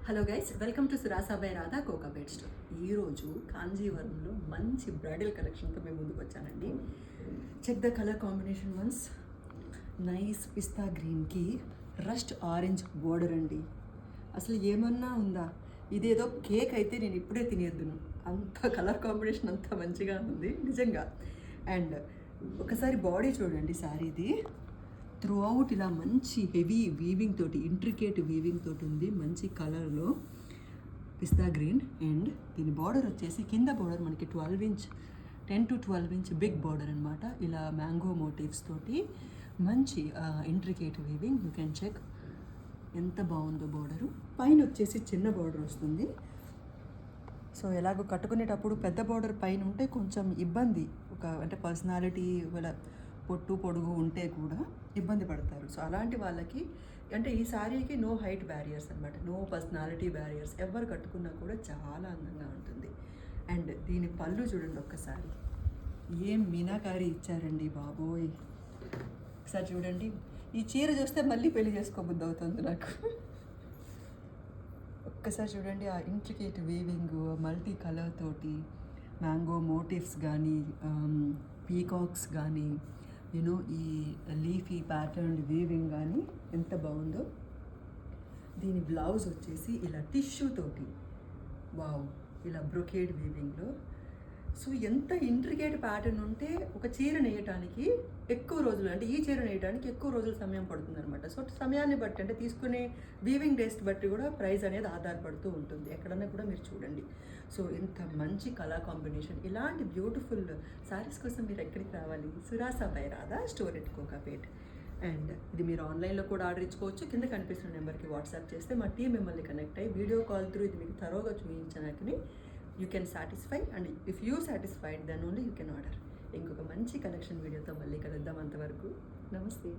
Hello guys, welcome to Surasa by Radha Kokapet store. ఈరోజు కాంజీవరంలో మంచి బ్రైడల్ కలెక్షన్తో మేము ముందుకు వచ్చానండి. Check the colour combination ones. Nice పిస్తా గ్రీన్కి రస్ట్ ఆరెంజ్ బోర్డర్ అండి. అసలు ఏమన్నా ఉందా? ఇదేదో కేక్ అయితే నేను ఇప్పుడే తినేద్దును, అంత కలర్ కాంబినేషన్ అంత మంచిగా ఉంది నిజంగా. అండ్ ఒకసారి బాడీ చూడండి శారీది. త్రూ అవుట్ ఇలా మంచి హెవీ వీవింగ్ తోటి, ఇంట్రికేట్ వీవింగ్ తోటి ఉంది, మంచి కలర్లో పిస్తా గ్రీన్. అండ్ దీని బార్డర్ వచ్చేసి కింద బార్డర్ మనకి 12 inch 10 to 12 inch big border అనమాట. ఇలా మ్యాంగో మోటివ్స్ తోటి మంచి intricate weaving. You can check ఎంత బాగుందో బార్డరు. పైన వచ్చేసి చిన్న బార్డర్ వస్తుంది. సో ఎలాగో కట్టుకునేటప్పుడు పెద్ద బార్డర్ పైన ఉంటే కొంచెం ఇబ్బంది, అంటే పర్సనాలిటీ పొట్టు పొడుగు ఉంటే కూడా ఇబ్బంది పడతారు. సో అలాంటి వాళ్ళకి అంటే ఈ శారీకి నో హైట్ బ్యారియర్స్ అనమాట, నో పర్సనాలిటీ బ్యారియర్స్. ఎవరు కట్టుకున్నా కూడా చాలా అందంగా ఉంటుంది. అండ్ దీని పళ్ళు చూడండి ఒక్కసారి, ఏం మీనాకారి ఇచ్చారండి బాబోయ్. ఒకసారి చూడండి, ఈ చీర చూస్తే మళ్ళీ పెళ్లి చేసుకోబుద్ధి అవుతుంది నాకు. ఒక్కసారి చూడండి, ఆ ఇంట్రికేట్ వీవింగ్, మల్టీ కలర్ తోటి మ్యాంగో మోటివ్స్ కానీ, పీకాక్స్ కానీ, యూనో ఈ లీఫీ ప్యాటర్న్ వీవింగ్ కానీ ఎంత బాగుందో. దీని బ్లౌజ్ వచ్చేసి ఇలా టిష్యూ తోటి, వావ్, ఇలా బ్రొకేడ్ వీవింగ్లో. సో ఎంత ఇంట్రికేట్ ప్యాటర్న్ ఉంటే ఒక చీర నేయటానికి ఎక్కువ రోజులు, అంటే ఈ చీర నేయటానికి ఎక్కువ రోజులు సమయం పడుతుంది అనమాట. సో సమయాన్ని బట్టి, అంటే తీసుకునే వీవింగ్ డేస్ బట్టి కూడా ప్రైస్ అనేది ఆధారపడుతూ ఉంటుంది. ఎక్కడన్నా కూడా మీరు చూడండి. సో ఇంత మంచి కలర్ కాంబినేషన్, ఇలాంటి బ్యూటిఫుల్ శారీస్ కోసం మీరు ఎక్కడికి రావాలి? Surasa by Radha store at Kokapet. And ఇది మీరు ఆన్లైన్లో కూడా ఆర్డర్ ఇచ్చుకోవచ్చు. కింద కనిపిస్తున్న నెంబర్కి వాట్సాప్ చేస్తే మా టీం మిమ్మల్ని కనెక్ట్ అయ్యి వీడియో కాల్ త్రూ ఇది మీకు తరోగా చూపించడానికి you can satisfy, and if you satisfied then only you can order. ఇంకొక మంచి కలెక్షన్ వీడియోతో మళ్ళీ కలుద్దాం. అంతవరకు నమస్తే.